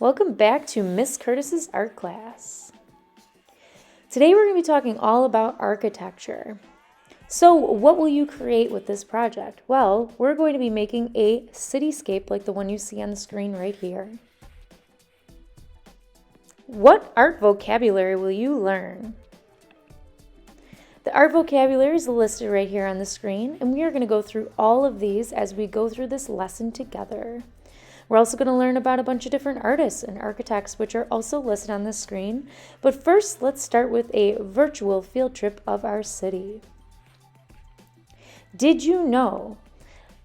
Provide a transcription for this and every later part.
Welcome back to Miss Curtis's art class. Today we're going to be talking all about architecture. So what will you create with this project? Well, we're going to be making a cityscape like the one you see on the screen right here. What art vocabulary will you learn? The art vocabulary is listed right here on the screen, and we are going to go through all of these as we go through this lesson together. We're also going to learn about a bunch of different artists and architects, which are also listed on the screen. But first, let's start with a virtual field trip of our city. Did you know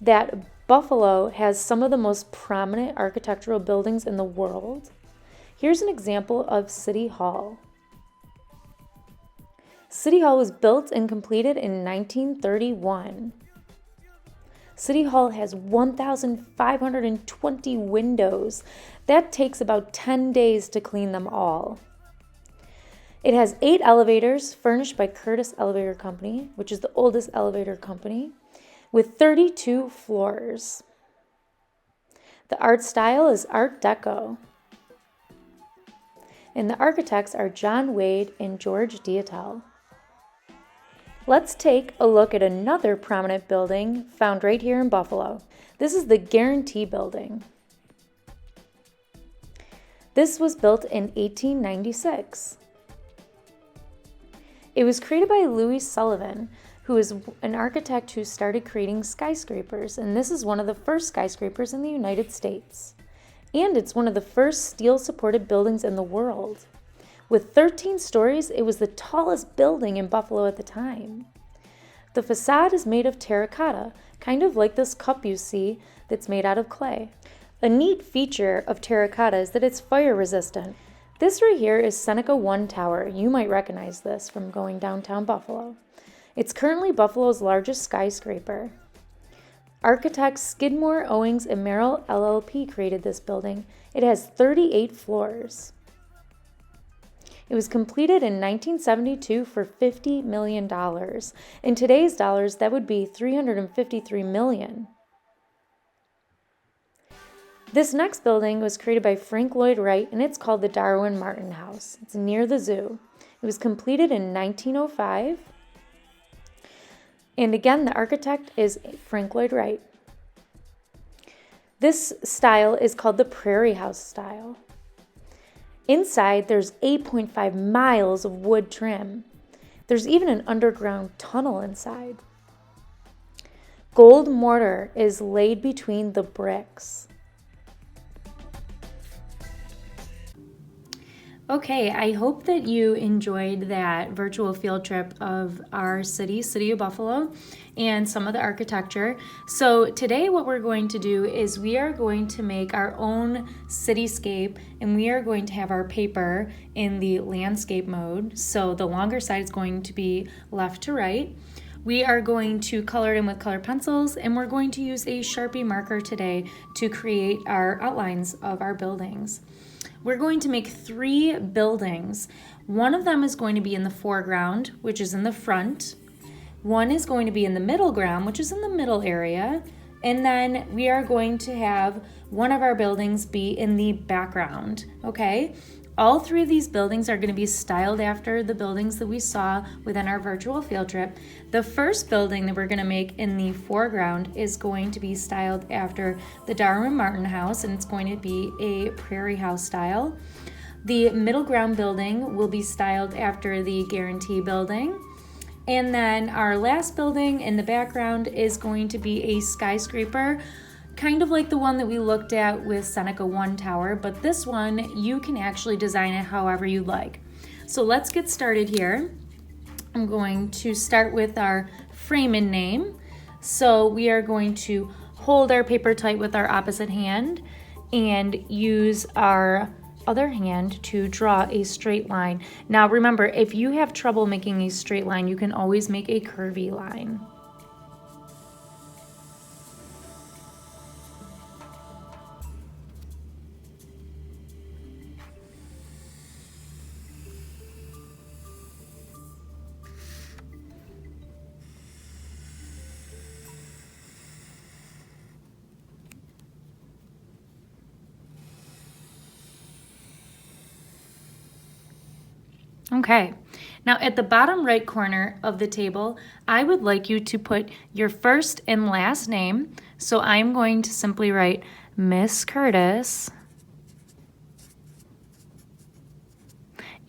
that Buffalo has some of the most prominent architectural buildings in the world? Here's an example of City Hall. City Hall was built and completed in 1931. City Hall has 1,520 windows. That takes about 10 days to clean them all. It has 8 elevators furnished by Curtis Elevator Company, which is the oldest elevator company, with 32 floors. The art style is Art Deco. And the architects are John Wade and George Dietel. Let's take a look at another prominent building found right here in Buffalo. This is the Guarantee Building. This was built in 1896. It was created by Louis Sullivan, who is an architect who started creating skyscrapers, and this is one of the first skyscrapers in the United States. And it's one of the first steel-supported buildings in the world. With 13 stories, it was the tallest building in Buffalo at the time. The facade is made of terracotta, kind of like this cup you see that's made out of clay. A neat feature of terracotta is that it's fire resistant. This right here is Seneca 1 Tower. You might recognize this from going downtown Buffalo. It's currently Buffalo's largest skyscraper. Architects Skidmore, Owings, and Merrill LLP created this building. It has 38 floors. It was completed in 1972 for $50 million. In today's dollars, that would be $353 million. This next building was created by Lloyd Wright, and it's called the Darwin Martin House. It's near the zoo. It was completed in 1905. And again, the architect is Lloyd Wright. This style is called the Prairie House style. Inside, there's 8.5 miles of wood trim. There's even an underground tunnel inside. Gold mortar is laid between the bricks. Okay, I hope that you enjoyed that virtual field trip of our city of Buffalo, and some of the architecture. So today what we're going to do is we are going to make our own cityscape, and we are going to have our paper in the landscape mode. So the longer side is going to be left to right. We are going to color it in with colored pencils, and we're going to use a Sharpie marker today to create our outlines of our buildings. We're going to make 3 buildings. One of them is going to be in the foreground, which is in the front. One is going to be in the middle ground, which is in the middle area. And then we are going to have one of our buildings be in the background, okay? All 3 of these buildings are going to be styled after the buildings that we saw within our virtual field trip. The first building that we're going to make in the foreground is going to be styled after the Darwin Martin House, and it's going to be a Prairie House style. The middle ground building will be styled after the Guarantee Building. And then our last building in the background is going to be a skyscraper, kind of like the one that we looked at with Seneca 1 Tower, but this one, you can actually design it however you like. So let's get started here. I'm going to start with our frame and name. So we are going to hold our paper tight with our opposite hand and use our other hand to draw a straight line. Now remember, if you have trouble making a straight line, you can always make a curvy line. Okay, now at the bottom right corner of the table, I would like you to put your first and last name. So I'm going to simply write Miss Curtis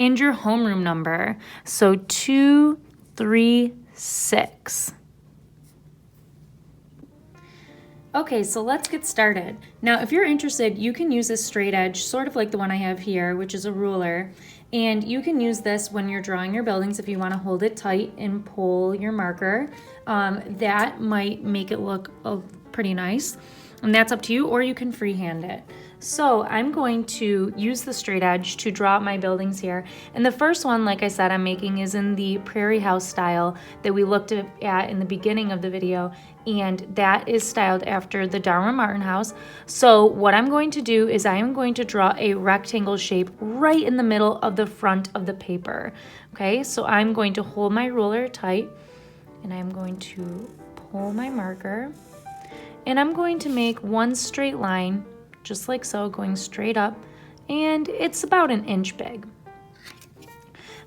and your homeroom number. So 236. Okay, so let's get started. Now, if you're interested, you can use a straight edge, sort of like the one I have here, which is a ruler. And you can use this when you're drawing your buildings if you want to hold it tight and pull your marker. That might make it look pretty nice. And that's up to you, or you can freehand it. So I'm going to use the straight edge to draw out my buildings here. And the first one, like I said, I'm making is in the Prairie house style that we looked at in the beginning of the video. And that is styled after the Darwin Martin house. So what I'm going to do is I am going to draw a rectangle shape right in the middle of the front of the paper. Okay, so I'm going to hold my ruler tight and I'm going to pull my marker. And I'm going to make one straight line, just like so, going straight up, and it's about 1 inch big.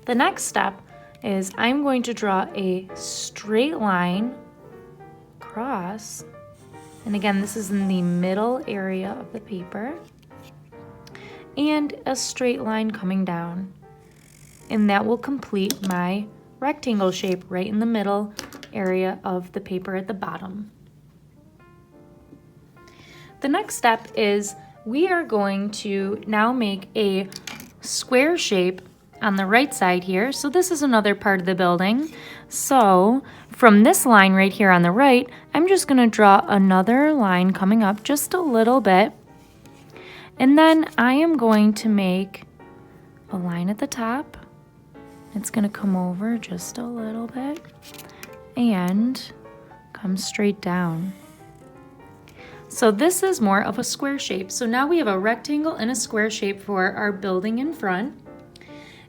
The next step is I'm going to draw a straight line across, and again, this is in the middle area of the paper, and a straight line coming down, and that will complete my rectangle shape right in the middle area of the paper at the bottom. The next step is we are going to now make a square shape on the right side here. So this is another part of the building. So from this line right here on the right, I'm just going to draw another line coming up just a little bit. And then I am going to make a line at the top. It's going to come over just a little bit and come straight down. So this is more of a square shape. So now we have a rectangle and a square shape for our building in front.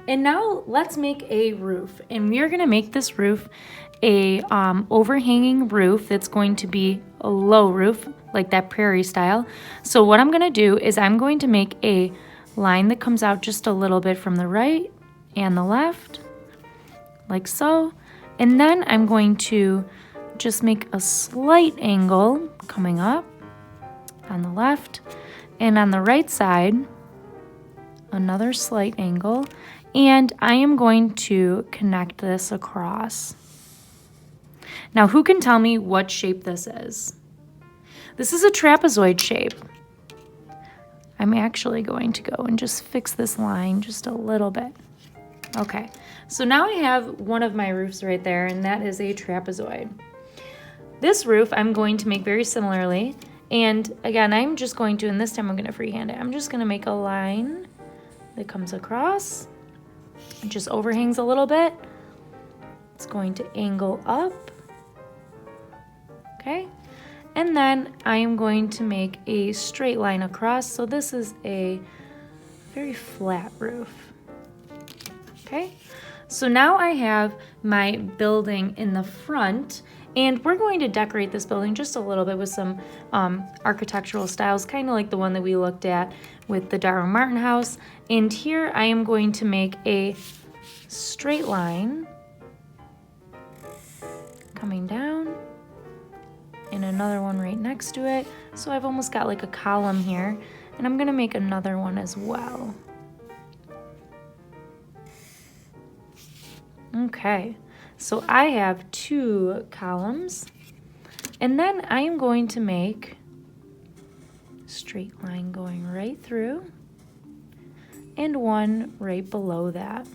And now let's make a roof. And we are going to make this roof a overhanging roof that's going to be a low roof, like that Prairie style. So what I'm going to do is I'm going to make a line that comes out just a little bit from the right and the left, like so. And then I'm going to just make a slight angle coming up on the left, and on the right side another slight angle, and I am going to connect this across. Now who can tell me what shape this is? This is a trapezoid shape. I'm actually going to go and just fix this line just a little bit. Okay, so now I have one of my roofs right there, and that is a trapezoid. This roof I'm going to make very similarly. And again, I'm just going to, and this time I'm going to freehand it. I'm just going to make a line that comes across. It just overhangs a little bit. It's going to angle up. Okay. And then I am going to make a straight line across. So this is a very flat roof. Okay. So now I have my building in the front. And we're going to decorate this building just a little bit with some architectural styles, kind of like the one that we looked at with the Darwin Martin house. And here I am going to make a straight line coming down and another one right next to it. So I've almost got like a column here, and I'm going to make another one as well. Okay. So I have 2 columns, and then I am going to make a straight line going right through and one right below that.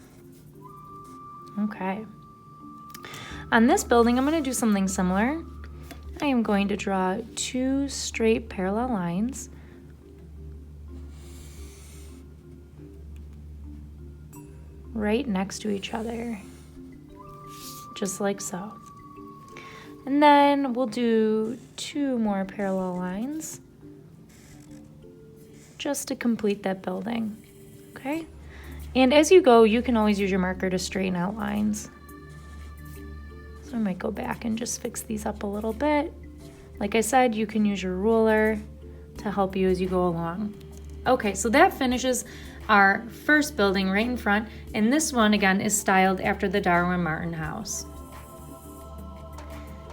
Okay. On this building, I'm going to do something similar. I am going to draw 2 straight parallel lines. Right next to each other. Just like so. And then we'll do 2 more parallel lines just to complete that building. Okay? And as you go, you can always use your marker to straighten out lines. So I might go back and just fix these up a little bit. Like I said, you can use your ruler to help you as you go along. Okay, so that finishes our first building right in front, and this one again is styled after the Darwin Martin house.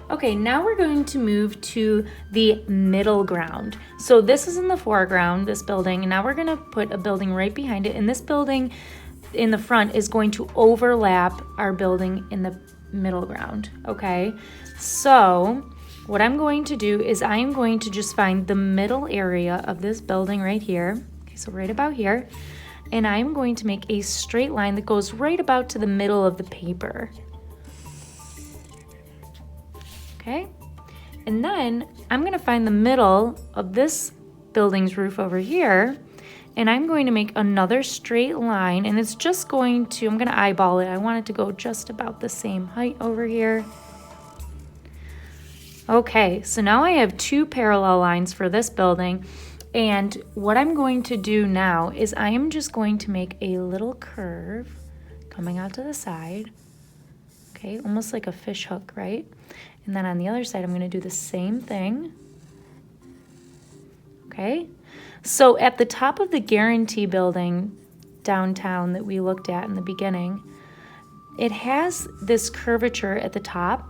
Okay, now we're going to move to the middle ground. So this is in the foreground, this building, and now we're gonna put a building right behind it, and this building in the front is going to overlap our building in the middle ground, okay? So what I'm going to do is I am going to just find the middle area of this building right here, okay, so right about here, and I'm going to make a straight line that goes right about to the middle of the paper. Okay, and then I'm going to find the middle of this building's roof over here, and I'm going to make another straight line, and it's just going to, I'm going to eyeball it. I want it to go just about the same height over here. Okay, so now I have two parallel lines for this building, and what I'm going to do now is I am just going to make a little curve coming out to the side, okay, almost like a fish hook, right? And then on the other side, I'm going to do the same thing, okay? So at the top of the Guarantee building downtown that we looked at in the beginning, it has this curvature at the top,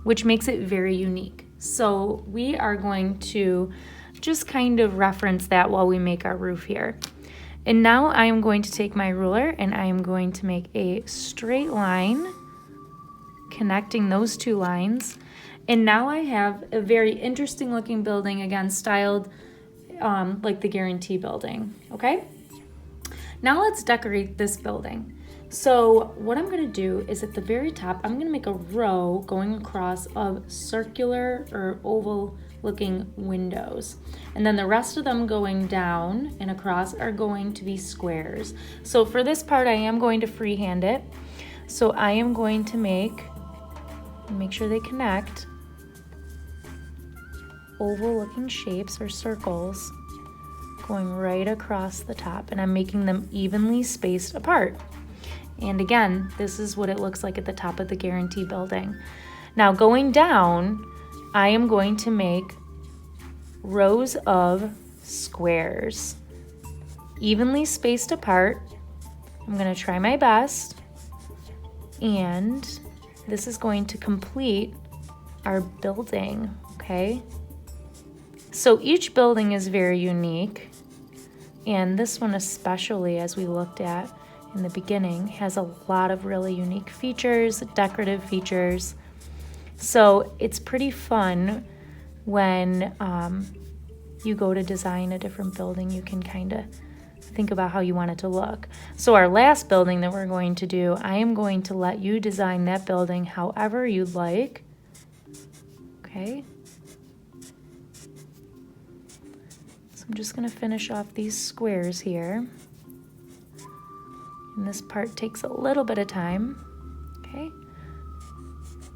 which makes it very unique. So we are going to just kind of reference that while we make our roof here. And now I am going to take my ruler and I am going to make a straight line connecting those two lines. And now I have a very interesting looking building, again styled like the Guarantee building, okay? Now let's decorate this building. So what I'm gonna do is at the very top, I'm gonna make a row going across of circular or oval looking windows. And then the rest of them going down and across are going to be squares. So for this part, I am going to freehand it. So I am going to make sure they connect oval looking shapes or circles going right across the top, and I'm making them evenly spaced apart. And again, this is what it looks like at the top of the Guarantee building. Now going down, I am going to make rows of squares, evenly spaced apart. I'm going to try my best, and this is going to complete our building, okay? So each building is very unique, and this one especially, as we looked at in the beginning, has a lot of really unique features, decorative features. So it's pretty fun when you go to design a different building. You can kind of think about how you want it to look. So our last building that we're going to do, I am going to let you design that building however you'd like, okay? So I'm just going to finish off these squares here. And this part takes a little bit of time, okay?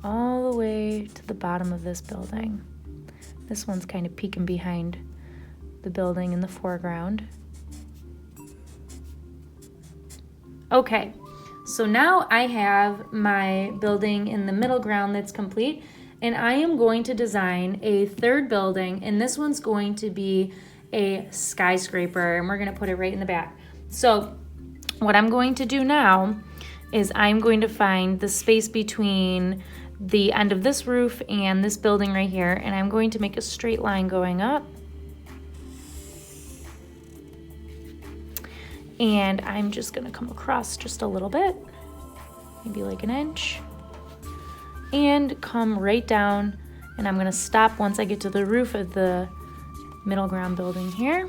All the way to the bottom of this building. This one's kind of peeking behind the building in the foreground. Okay, so now I have my building in the middle ground that's complete, and I am going to design a third building, and this one's going to be a skyscraper, and we're going to put it right in the back. So what I'm going to do now is I'm going to find the space between the end of this roof and this building right here, and I'm going to make a straight line going up. And I'm just gonna come across just a little bit, maybe like an inch, and come right down, and I'm gonna stop once I get to the roof of the middle ground building here.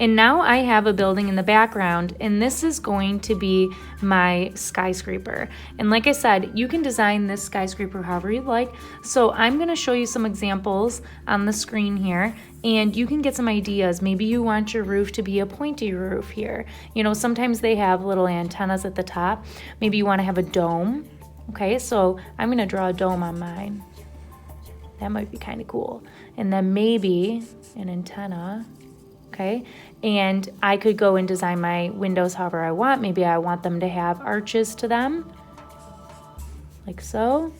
And now I have a building in the background, and this is going to be my skyscraper. And like I said, you can design this skyscraper however you like. So I'm gonna show you some examples on the screen here, and you can get some ideas. Maybe you want your roof to be a pointy roof here. You know, sometimes they have little antennas at the top. Maybe you wanna have a dome. Okay, so I'm gonna draw a dome on mine. That might be kind of cool. And then maybe an antenna. Okay, and I could go and design my windows however I want. Maybe I want them to have arches to them, like so.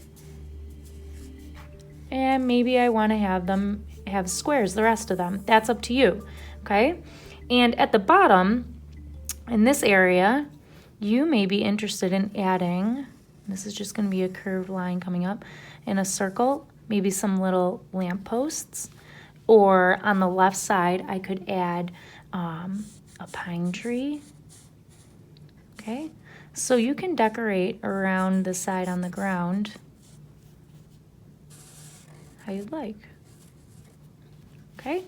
And maybe I want to have them have squares, the rest of them. That's up to you, okay? And at the bottom, In this area, you may be interested in adding, this is just going to be a curved line coming up, in a circle, maybe some little lampposts. Or on the left side, I could add a pine tree. Okay, so you can decorate around the side on the ground how you'd like. Okay.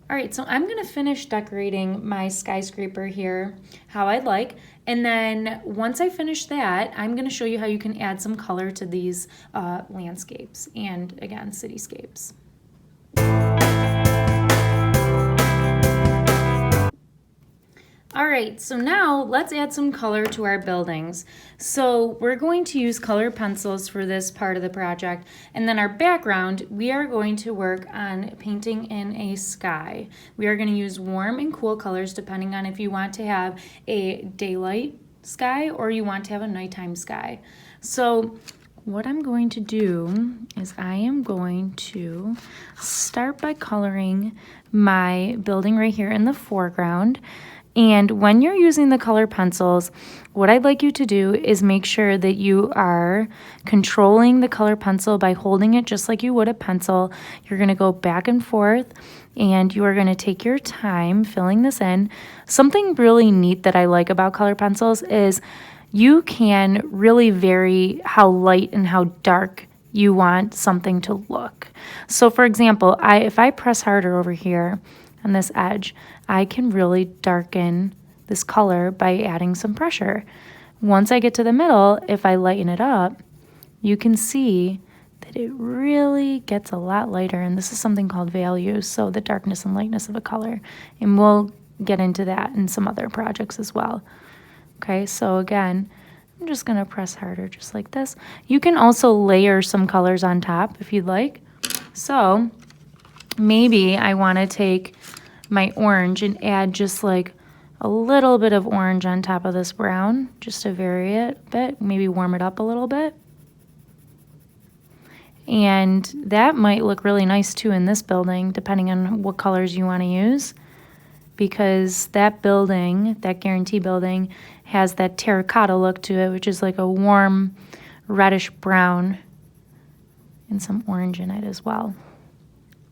All right, so I'm gonna finish decorating my skyscraper here how I'd like. And then once I finish that, I'm gonna show you how you can add some color to these landscapes and again, cityscapes. All right, so now let's add some color to our buildings. So we're going to use colored pencils for this part of the project. And then our background, we are going to work on painting in a sky. We are going to use warm and cool colors depending on if you want to have a daylight sky or you want to have a nighttime sky. So what I'm going to do is I am going to start by coloring my building right here in the foreground. And when you're using the color pencils, what I'd like you to do is make sure that you are controlling the color pencil by holding it just like you would a pencil. You're going to go back and forth and you are going to take your time filling this in. Something really neat that I like about color pencils is you can really vary how light and how dark you want something to look. So for example, if I press harder over here on this edge, I can really darken this color by adding some pressure. Once I get to the middle, if I lighten it up, you can see that it really gets a lot lighter. And this is something called value, so the darkness and lightness of a color. And we'll get into that in some other projects as well. Okay, so again, I'm just gonna press harder just like this. You can also layer some colors on top if you'd like. So maybe I wanna take my orange and add just like a little bit of orange on top of this brown, just to vary it a bit, maybe warm it up a little bit. And that might look really nice too in this building, depending on what colors you want to use, because that building, that guarantee building, has that terracotta look to it, which is like a warm reddish brown and some orange in it as well.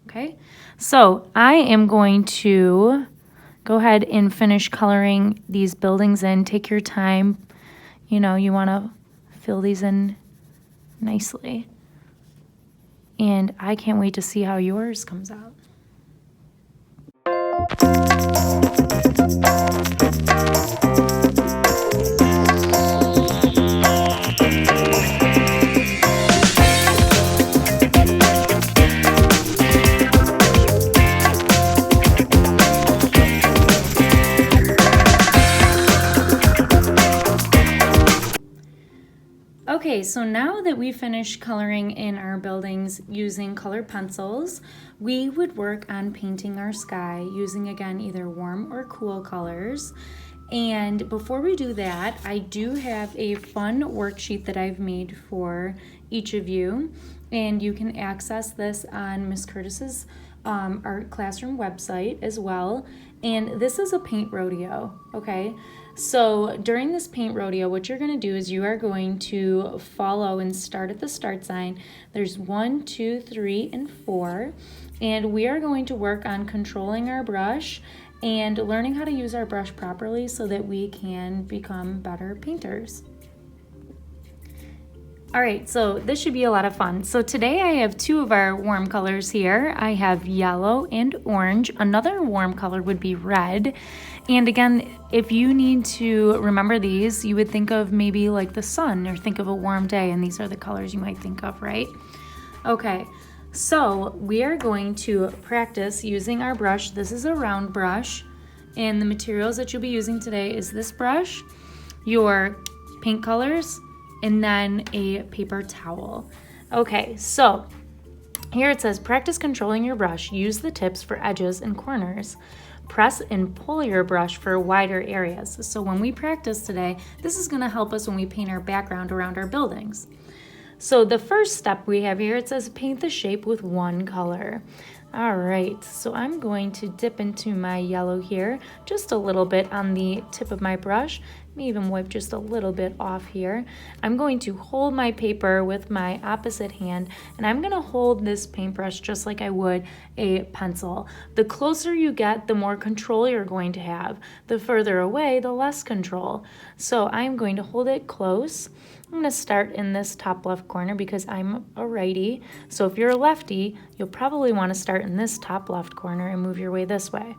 Okay, so I am going to go ahead and finish coloring these buildings in. Take your time. You know, you want to fill these in nicely. And I can't wait to see how yours comes out. Okay, so now that we finished coloring in our buildings using colored pencils, we would work on painting our sky using, again, either warm or cool colors. And before we do that, I do have a fun worksheet that I've made for each of you. And you can access this on Miss Curtis's art classroom website as well. And this is a paint rodeo, okay? So during this paint rodeo, what you're going to do is you are going to follow and start at the start sign. There's 1, 2, 3, and 4. And we are going to work on controlling our brush and learning how to use our brush properly so that we can become better painters. All right, so this should be a lot of fun. So today I have two of our warm colors here. I have yellow and orange. Another warm color would be red. And again, if you need to remember these, you would think of maybe like the sun or think of a warm day, and these are the colors you might think of, right? Okay, so we are going to practice using our brush. This is a round brush, and the materials that you'll be using today is this brush, your paint colors, and then a paper towel. Okay, so here it says, practice controlling your brush. Use the tips for edges and corners. Press and pull your brush for wider areas. So when we practice today, this is gonna help us when we paint our background around our buildings. So the first step we have here, it says paint the shape with one color. All right, so I'm going to dip into my yellow here, just a little bit on the tip of my brush. Maybe even wipe just a little bit off here. I'm going to hold my paper with my opposite hand, and I'm gonna hold this paintbrush just like I would a pencil. The closer you get, the more control you're going to have. The further away, the less control. So I'm going to hold it close. I'm going to start in this top left corner because I'm a righty. So if you're a lefty, you'll probably want to start in this top left corner and move your way this way.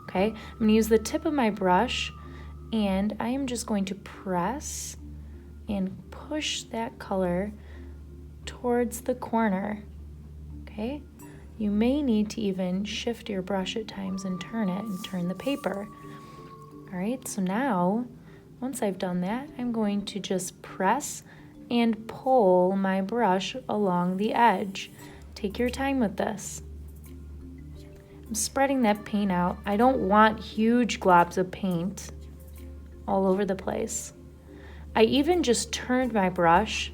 Okay, I'm going to use the tip of my brush, and I am just going to press and push that color towards the corner. Okay, you may need to even shift your brush at times and turn it and turn the paper. All right, so now once I've done that, I'm going to just press and pull my brush along the edge. Take your time with this. I'm spreading that paint out. I don't want huge globs of paint all over the place. I even just turned my brush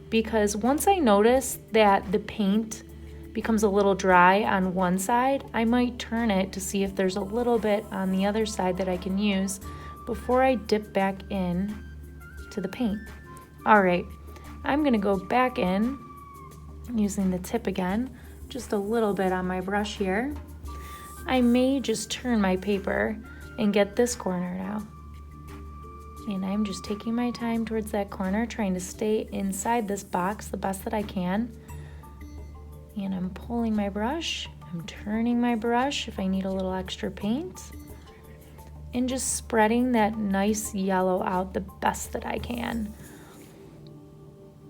because once I notice that the paint becomes a little dry on one side, I might turn it to see if there's a little bit on the other side that I can use before I dip back in to the paint. All right, I'm gonna go back in using the tip again, just a little bit on my brush here. I may just turn my paper and get this corner now. And I'm just taking my time towards that corner, trying to stay inside this box the best that I can. And I'm pulling my brush, I'm turning my brush if I need a little extra paint, and just spreading that nice yellow out the best that I can.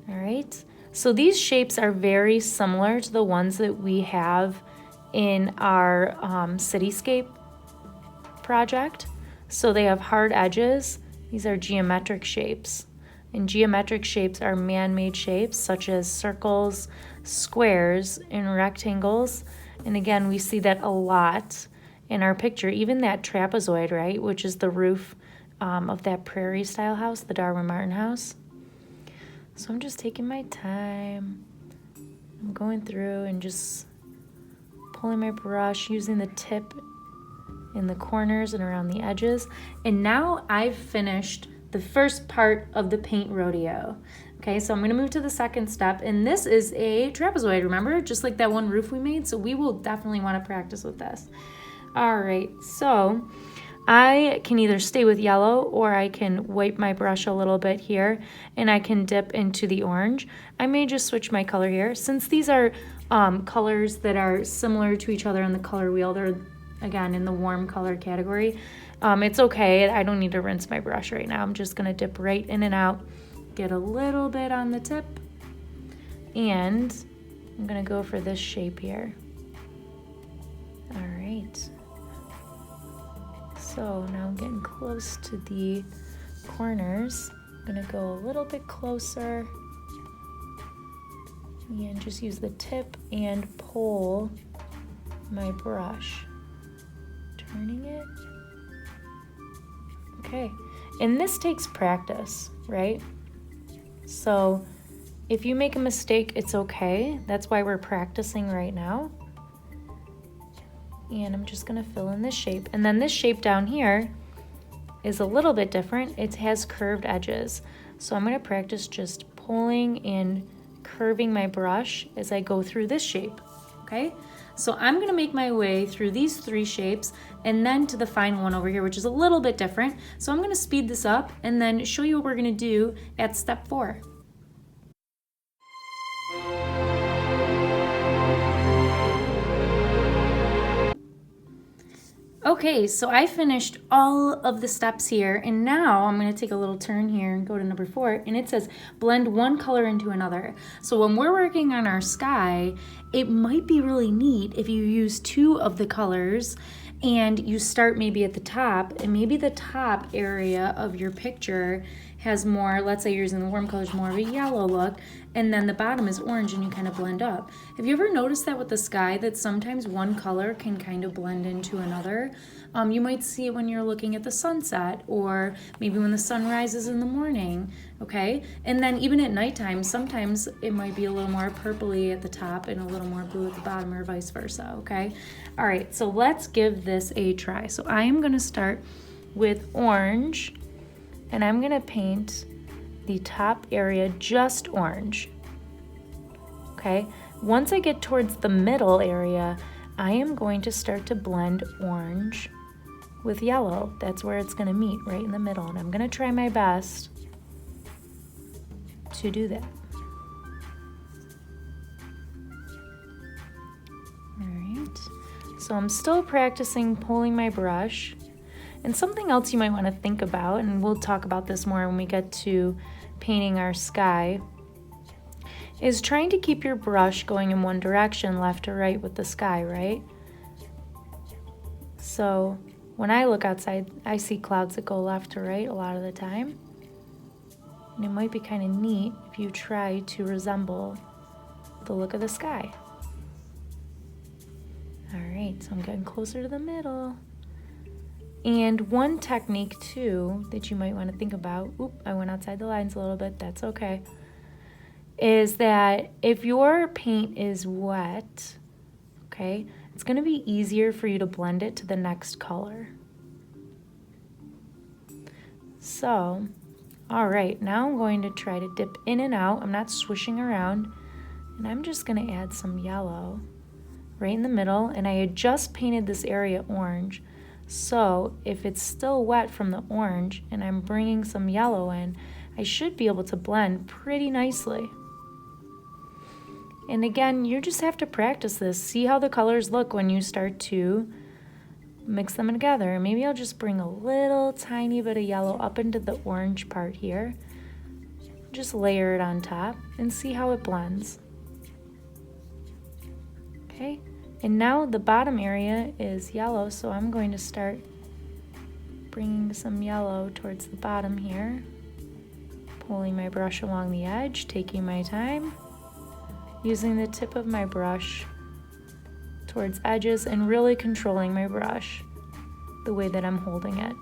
All right, so these shapes are very similar to the ones that we have in our cityscape project. So they have hard edges. These are geometric shapes. And geometric shapes are man-made shapes such as circles, squares, and rectangles. And again, we see that a lot in our picture, even that trapezoid, right, which is the roof of that Prairie style house, the Darwin Martin house. So I'm just taking my time. I'm going through and just pulling my brush, using the tip in the corners and around the edges. And now I've finished the first part of the paint rodeo. Okay, so I'm gonna move to the second step, and this is a trapezoid, remember? Just like that one roof we made, so we will definitely wanna practice with this. All right, so I can either stay with yellow or I can wipe my brush a little bit here and I can dip into the orange. I may just switch my color here. Since these are colors that are similar to each other on the color wheel, they're again in the warm color category. It's okay, I don't need to rinse my brush right now. I'm just gonna dip right in and out, get a little bit on the tip, and I'm gonna go for this shape here. All right. So now I'm getting close to the corners. I'm gonna go a little bit closer and just use the tip and pull my brush, turning it. Okay, and this takes practice, right? So if you make a mistake, it's okay. That's why we're practicing right now. And I'm just gonna fill in this shape. And then this shape down here is a little bit different. It has curved edges. So I'm gonna practice just pulling and curving my brush as I go through this shape, okay? So I'm gonna make my way through these three shapes and then to the final one over here, which is a little bit different. So I'm gonna speed this up and then show you what we're gonna do at step 4. Okay, so I finished all of the steps here, and now I'm going to take a little turn here and go to number 4, and it says blend one color into another. So when we're working on our sky, it might be really neat if you use 2 of the colors and you start maybe at the top, and maybe the top area of your picture has more, let's say you're using the warm colors, more of a yellow look, and then the bottom is orange and you kind of blend up. Have you ever noticed that with the sky, that sometimes one color can kind of blend into another? You might see it when you're looking at the sunset, or maybe when the sun rises in the morning, okay? And then even at nighttime, sometimes it might be a little more purpley at the top and a little more blue at the bottom, or vice versa, okay? All right, so let's give this a try. So I am gonna start with orange, and I'm gonna paint the top area just orange, okay? Once I get towards the middle area, I am going to start to blend orange with yellow. That's where it's gonna meet, right in the middle, and I'm gonna try my best to do that. All right, so I'm still practicing pulling my brush. And something else you might wanna think about, and we'll talk about this more when we get to painting our sky, is trying to keep your brush going in one direction, left or right with the sky, right? So when I look outside, I see clouds that go left to right a lot of the time. And it might be kind of neat if you try to resemble the look of the sky. All right, so I'm getting closer to the middle. And one technique too that you might want to think about, I went outside the lines a little bit, that's okay, is that if your paint is wet, okay, it's going to be easier for you to blend it to the next color. So, all right, now I'm going to try to dip in and out. I'm not swishing around, and I'm just going to add some yellow right in the middle, and I had just painted this area orange. So if it's still wet from the orange and I'm bringing some yellow in, I should be able to blend pretty nicely. And again, you just have to practice this. See how the colors look when you start to mix them together. Maybe I'll just bring a little tiny bit of yellow up into the orange part here. Just layer it on top and see how it blends. Okay, and now the bottom area is yellow, so I'm going to start bringing some yellow towards the bottom here. Pulling my brush along the edge, taking my time. Using the tip of my brush towards edges and really controlling my brush the way that I'm holding it.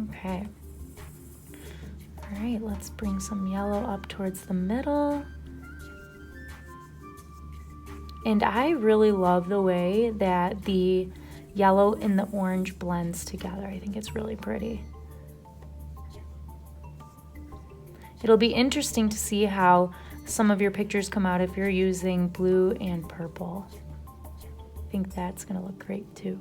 Okay. All right, let's bring some yellow up towards the middle. And I really love the way that the yellow and the orange blends together. I think it's really pretty. It'll be interesting to see how some of your pictures come out if you're using blue and purple. I think that's gonna look great too.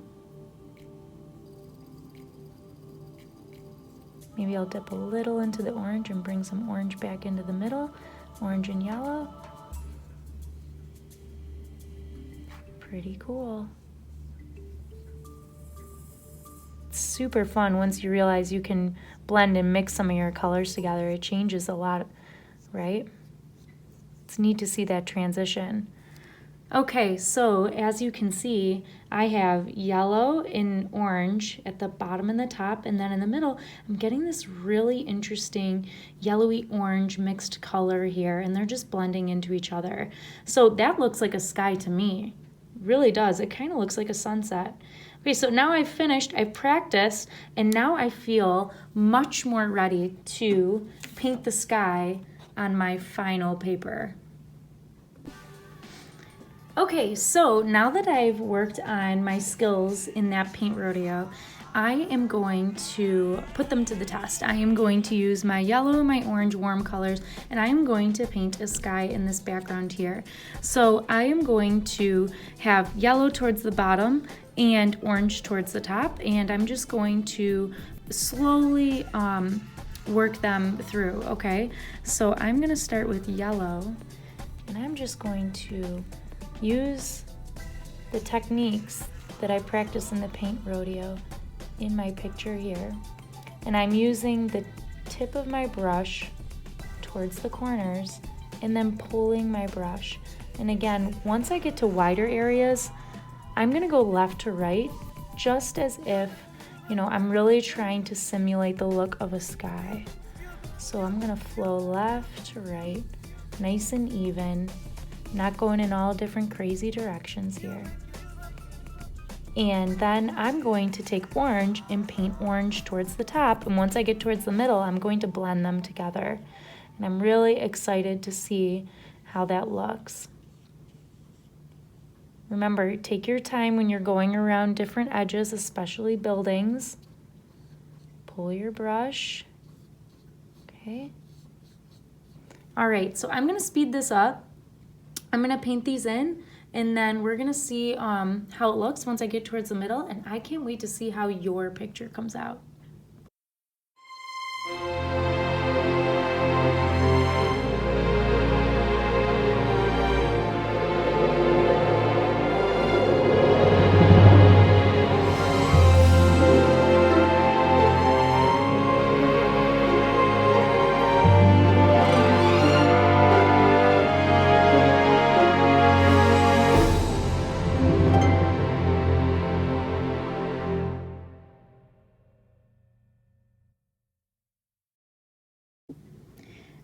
Maybe I'll dip a little into the orange and bring some orange back into the middle, orange and yellow. Pretty cool. It's super fun once you realize you can blend and mix some of your colors together. It changes a lot, right? It's neat to see that transition. Okay, so as you can see, I have yellow and orange at the bottom and the top, and then in the middle, I'm getting this really interesting yellowy orange mixed color here, and they're just blending into each other. So that looks like a sky to me. It really does. It kind of looks like a sunset. Okay, so now I've finished, I've practiced, and now I feel much more ready to paint the sky on my final paper. Okay, so now that I've worked on my skills in that paint rodeo, I am going to put them to the test. I am going to use my yellow and my orange warm colors, and I am going to paint a sky in this background here. So I am going to have yellow towards the bottom and orange towards the top, and I'm just going to slowly work them through, okay? So I'm gonna start with yellow, and I'm just going to use the techniques that I practice in the paint rodeo in my picture here. And I'm using the tip of my brush towards the corners and then pulling my brush. And again, once I get to wider areas, I'm gonna go left to right, just as if, I'm really trying to simulate the look of a sky. So I'm gonna flow left to right, nice and even, not going in all different crazy directions here. And then I'm going to take orange and paint orange towards the top. And once I get towards the middle, I'm going to blend them together. And I'm really excited to see how that looks. Remember, take your time when you're going around different edges, especially buildings. Pull your brush. Okay. All right, so I'm gonna speed this up. I'm gonna paint these in, and then we're gonna see how it looks once I get towards the middle, and I can't wait to see how your picture comes out.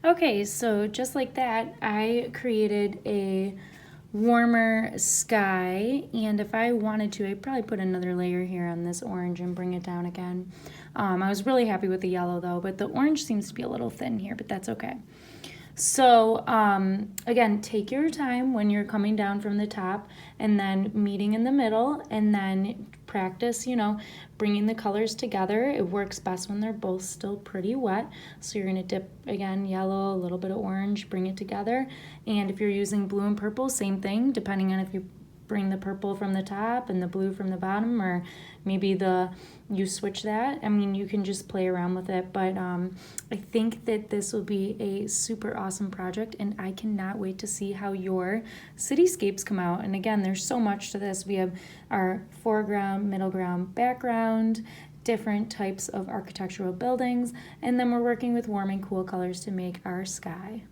Okay, so just like that, I created a warmer sky, and if I wanted to, I'd probably put another layer here on this orange and bring it down again. I was really happy with the yellow though, but the orange seems to be a little thin here, but that's okay. So again, take your time when you're coming down from the top and then meeting in the middle, and then practice, bringing the colors together. It works best when they're both still pretty wet. So you're gonna dip again, yellow, a little bit of orange, bring it together. And if you're using blue and purple, same thing, depending on if you bring the purple from the top and the blue from the bottom, or maybe you switch that. I mean, you can just play around with it, but I think that this will be a super awesome project, and I cannot wait to see how your cityscapes come out. And again, there's so much to this. We have our foreground, middle ground, background, different types of architectural buildings, and then we're working with warm and cool colors to make our sky.